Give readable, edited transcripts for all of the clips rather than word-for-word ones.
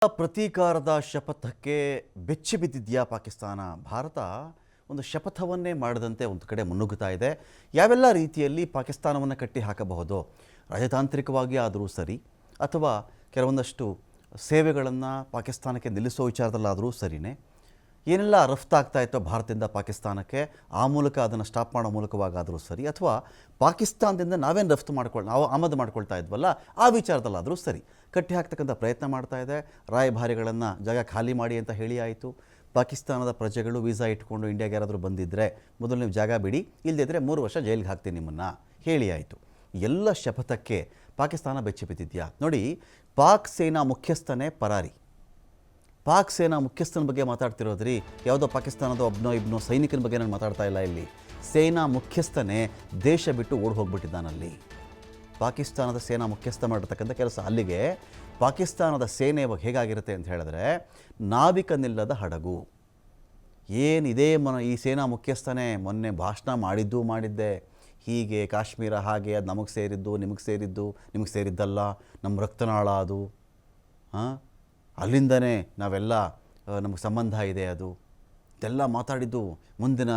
ಪ್ರತೀಕಾರದ ಶಪಥಕ್ಕೆ ಬೆಚ್ಚಿ ಬಿದ್ದಿದೆಯಾ ಪಾಕಿಸ್ತಾನ? ಭಾರತ ಒಂದು ಶಪಥವನ್ನೇ ಮಾಡದಂತೆ ಒಂದು ಕಡೆ ಮುನ್ನುಗ್ಗುತ್ತಾ ಇದೆ. ಯಾವೆಲ್ಲ ರೀತಿಯಲ್ಲಿ ಪಾಕಿಸ್ತಾನವನ್ನು ಕಟ್ಟಿ ಹಾಕಬಹುದು, ರಾಜತಾಂತ್ರಿಕವಾಗಿ ಆದರೂ ಸರಿ ಅಥವಾ ಕೆಲವೊಂದಷ್ಟು ಸೇವೆಗಳನ್ನು ಪಾಕಿಸ್ತಾನಕ್ಕೆ ನಿಲ್ಲಿಸೋ ವಿಚಾರದಲ್ಲಾದರೂ ಸರಿಯೇ, ಏನೆಲ್ಲ ರಫ್ತಾಗ್ತಾ ಇತ್ತೋ ಭಾರತದಿಂದ ಪಾಕಿಸ್ತಾನಕ್ಕೆ, ಆ ಮೂಲಕ ಅದನ್ನು ಸ್ಟಾಪ್ ಮಾಡೋ ಮೂಲಕವಾಗಾದರೂ ಸರಿ, ಅಥವಾ ಪಾಕಿಸ್ತಾನದಿಂದ ನಾವೇನು ನಾವು ಆಮದು ಮಾಡ್ಕೊಳ್ತಾ ಇದ್ವಲ್ಲ ಆ ವಿಚಾರದಲ್ಲಾದರೂ ಸರಿ ಕಟ್ಟಿ ಹಾಕ್ತಕ್ಕಂಥ ಪ್ರಯತ್ನ ಮಾಡ್ತಾ ಇದೆ. ರಾಯಭಾರಿಗಳನ್ನು ಜಾಗ ಖಾಲಿ ಮಾಡಿ ಅಂತ ಹೇಳಿ ಆಯಿತು. ಪಾಕಿಸ್ತಾನದ ಪ್ರಜೆಗಳು ವೀಸಾ ಇಟ್ಕೊಂಡು ಇಂಡಿಯಾಗೆ ಯಾರಾದರೂ ಬಂದಿದ್ದರೆ ಮೊದಲು ನೀವು ಜಾಗ ಬಿಡಿ, ಇಲ್ಲದಿದ್ದರೆ 3 ವರ್ಷ ಜೈಲಿಗೆ ಹಾಕ್ತೀನಿ ನಿಮ್ಮನ್ನು ಹೇಳಿ ಆಯಿತು. ಎಲ್ಲ ಶಪಥಕ್ಕೆ ಪಾಕಿಸ್ತಾನ ಬೆಚ್ಚಿ ಬಿದ್ದಿದೆಯಾ ನೋಡಿ. ಪಾಕ್ ಸೇನಾ ಮುಖ್ಯಸ್ಥನೇ ಪರಾರಿ. ಪಾಕ್ ಸೇನಾ ಮುಖ್ಯಸ್ಥನ ಬಗ್ಗೆ ಮಾತಾಡ್ತಿರೋದ್ರಿ, ಯಾವುದೋ ಪಾಕಿಸ್ತಾನದ ಒಬ್ಬನೋ ಇಬ್ಬನೋ ಸೈನಿಕನ ಬಗ್ಗೆ ನಾನು ಮಾತಾಡ್ತಾ ಇಲ್ಲ. ಇಲ್ಲಿ ಸೇನಾ ಮುಖ್ಯಸ್ಥನೇ ದೇಶ ಬಿಟ್ಟು ಓಡಿ ಹೋಗ್ಬಿಟ್ಟಿದ್ದಾನಲ್ಲಿ. ಪಾಕಿಸ್ತಾನದ ಸೇನಾ ಮುಖ್ಯಸ್ಥ ಮಾಡಿರ್ತಕ್ಕಂಥ ಕೆಲಸ. ಅಲ್ಲಿಗೆ ಪಾಕಿಸ್ತಾನದ ಸೇನೆ ಇವಾಗ ಹೇಗಾಗಿರುತ್ತೆ ಅಂತ ಹೇಳಿದ್ರೆ, ನಾವಿಕನಿಲ್ಲದ ಹಡಗು. ಏನಿದೆ ಈ ಸೇನಾ ಮುಖ್ಯಸ್ಥನೇ ಮೊನ್ನೆ ಭಾಷಣ ಮಾಡಿದ್ದೆ, ಹೀಗೆ ಕಾಶ್ಮೀರ ಹಾಗೆ, ಅದು ನಮಗೆ ಸೇರಿದ್ದು ನಿಮಗೆ ಸೇರಿದ್ದು, ನಿಮಗೆ ಸೇರಿದ್ದಲ್ಲ, ನಮ್ಮ ರಕ್ತನಾಳ ಅದು, ಅಲ್ಲಿಂದನೇ ನಾವೆಲ್ಲ ನಮಗೆ ಸಂಬಂಧ ಇದೆ, ಅದು ಇದೆಲ್ಲ ಮಾತಾಡಿದ್ದು ಮುಂದಿನ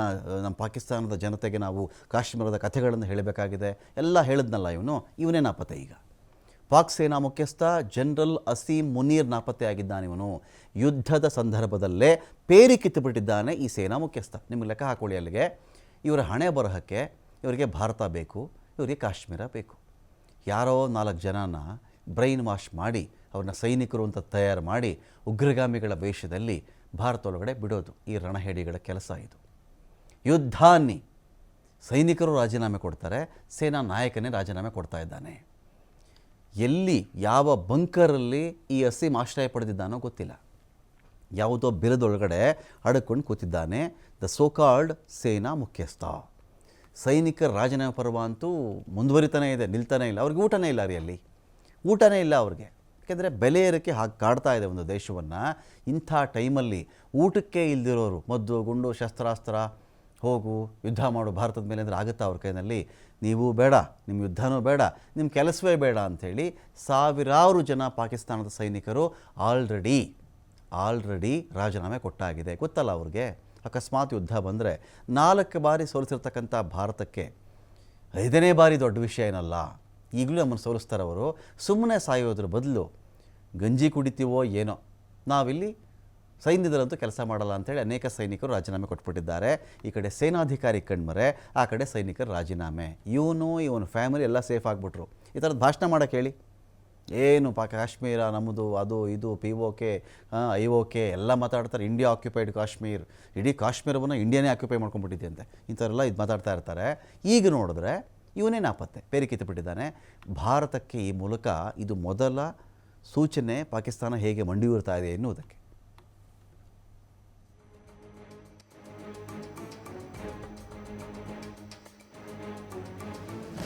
ನಮ್ಮ ಪಾಕಿಸ್ತಾನದ ಜನತೆಗೆ ನಾವು ಕಾಶ್ಮೀರದ ಕಥೆಗಳನ್ನು ಹೇಳಬೇಕಾಗಿದೆ ಎಲ್ಲ ಹೇಳಿದ್ನಲ್ಲ ಇವನೇ ನಾಪತ್ತೆ. ಈಗ ಪಾಕ್ ಸೇನಾ ಮುಖ್ಯಸ್ಥ ಜನರಲ್ ಅಸೀಮ್ ಮುನೀರ್ ನಾಪತ್ತೆ ಆಗಿದ್ದಾನೆ. ಇವನು ಯುದ್ಧದ ಸಂದರ್ಭದಲ್ಲೇ ಪೇರಿ ಕಿತ್ತುಬಿಟ್ಟಿದ್ದಾನೆ ಈ ಸೇನಾ ಮುಖ್ಯಸ್ಥ. ನಿಮಗೆ ಲೆಕ್ಕ ಹಾಕೊಳ್ಳಿ, ಅಲ್ಲಿಗೆ ಇವರ ಹಣೆ ಬರಹಕ್ಕೆ ಇವರಿಗೆ ಭಾರತ ಬೇಕು, ಇವರಿಗೆ ಕಾಶ್ಮೀರ ಬೇಕು. ಯಾರೋ 4 ಜನನ ಬ್ರೈನ್ ವಾಶ್ ಮಾಡಿ ಅವ್ರನ್ನ ಸೈನಿಕರು ಅಂತ ತಯಾರು ಮಾಡಿ ಉಗ್ರಗಾಮಿಗಳ ವೇಷದಲ್ಲಿ ಭಾರತ ಒಳಗಡೆ ಬಿಡೋದು ಈ ರಣಹೇಡಿಗಳ ಕೆಲಸ. ಇದು ಯುದ್ಧಾನ್ನಿ. ಸೈನಿಕರು ರಾಜೀನಾಮೆ ಕೊಡ್ತಾರೆ, ಸೇನಾ ನಾಯಕನೇ ರಾಜೀನಾಮೆ ಕೊಡ್ತಾ ಇದ್ದಾನೆ. ಎಲ್ಲಿ ಯಾವ ಬಂಕರಲ್ಲಿ ಈ ಅಸೀಮ್ ಆಶ್ರಯ ಪಡೆದಿದ್ದಾನೋ ಗೊತ್ತಿಲ್ಲ. ಯಾವುದೋ ಬಿಲದೊಳಗಡೆ ಅಡಕೊಂಡು ಕೂತಿದ್ದಾನೆ ದ ಸೋಕಾಲ್ಡ್ ಸೇನಾ ಮುಖ್ಯಸ್ಥ. ಸೈನಿಕರ ರಾಜೀನಾಮೆ ಪರ್ವ ಅಂತೂ ಮುಂದುವರಿತಾನೇ ಇದೆ, ನಿಲ್ತಾನೇ ಇಲ್ಲ. ಅವ್ರಿಗೆ ಊಟನೇ ಇಲ್ಲ ರೀ, ಅಲ್ಲಿ ಊಟನೇ ಇಲ್ಲ ಅವ್ರಿಗೆ. ಯಾಕೆಂದರೆ ಬೆಲೆ ಏರಿಕೆ ಹಾಗೆ ಕಾಡ್ತಾ ಇದೆ ಒಂದು ದೇಶವನ್ನು. ಇಂಥ ಟೈಮಲ್ಲಿ ಊಟಕ್ಕೆ ಇಲ್ದಿರೋರು ಮದ್ದು ಗುಂಡು ಶಸ್ತ್ರಾಸ್ತ್ರ ಹೋಗು ಯುದ್ಧ ಮಾಡು ಭಾರತದ ಮೇಲೆ ಅಂದರೆ ಆಗುತ್ತಾ ಅವ್ರ ಕೈನಲ್ಲಿ? ನೀವು ಬೇಡ, ನಿಮ್ಮ ಯುದ್ಧನೂ ಬೇಡ, ನಿಮ್ಮ ಕೆಲಸವೇ ಬೇಡ ಅಂಥೇಳಿ ಸಾವಿರಾರು ಜನ ಪಾಕಿಸ್ತಾನದ ಸೈನಿಕರು ಆಲ್ರೆಡಿ ರಾಜೀನಾಮೆ ಕೊಟ್ಟಾಗಿದೆ. ಗೊತ್ತಲ್ಲ ಅವ್ರಿಗೆ, ಅಕಸ್ಮಾತ್ ಯುದ್ಧ ಬಂದರೆ 4 ಬಾರಿ ಸೋಲಿಸಿರ್ತಕ್ಕಂಥ ಭಾರತಕ್ಕೆ 5ನೇ ಬಾರಿ ದೊಡ್ಡ ವಿಷಯ ಏನಲ್ಲ. ಈಗಲೂ ನಮ್ಮನ್ನು ಸೋಲಿಸ್ತಾರೆ ಅವರು. ಸುಮ್ಮನೆ ಸಾಯೋದ್ರ ಬದಲು ಗಂಜಿ ಕುಡಿತೀವೋ ಏನೋ, ನಾವಿಲ್ಲಿ ಸೈನ್ಯದಲ್ಲಂತೂ ಕೆಲಸ ಮಾಡಲ್ಲ ಅಂಥೇಳಿ ಅನೇಕ ಸೈನಿಕರು ರಾಜೀನಾಮೆ ಕೊಟ್ಬಿಟ್ಟಿದ್ದಾರೆ. ಈ ಕಡೆ ಸೇನಾಧಿಕಾರಿ ಕಣ್ಮರೆ, ಆ ಕಡೆ ಸೈನಿಕರ ರಾಜೀನಾಮೆ. ಇವನು ಫ್ಯಾಮಿಲಿ ಎಲ್ಲ ಸೇಫ್ ಆಗಿಬಿಟ್ರು. ಈ ಥರದ್ದು ಭಾಷಣ ಮಾಡೋಕ್ಕೆ ಹೇಳಿ, ಏನು ಕಾಶ್ಮೀರ ನಮ್ಮದು, ಅದು ಇದು POK IOK ಎಲ್ಲ ಮಾತಾಡ್ತಾರೆ. ಇಂಡಿಯಾ ಆಕ್ಯುಪೈಡ್ ಕಾಶ್ಮೀರ್, ಇಡೀ ಕಾಶ್ಮೀರವನ್ನು ಇಂಡಿಯಾನೇ ಆಕ್ಯುಪೈ ಮಾಡ್ಕೊಂಡ್ಬಿಟ್ಟಿದೆ ಅಂತೆ. ಇಂಥವರೆಲ್ಲ ಇದು ಮಾತಾಡ್ತಾ ಇರ್ತಾರೆ. ಈಗ ನೋಡಿದ್ರೆ ಇವನೇ ನಾಪತ್ತೆ, ಪೇರಿ ಕಿತ್ತುಬಿಟ್ಟಿದ್ದಾನೆ. ಭಾರತಕ್ಕೆ ಈ ಮೂಲಕ ಇದು ಮೊದಲ ಸೂಚನೆ ಪಾಕಿಸ್ತಾನ ಹೇಗೆ ಮಂಡಿಯೂರ್ತಾ ಇದೆ ಎನ್ನುವುದಕ್ಕೆ.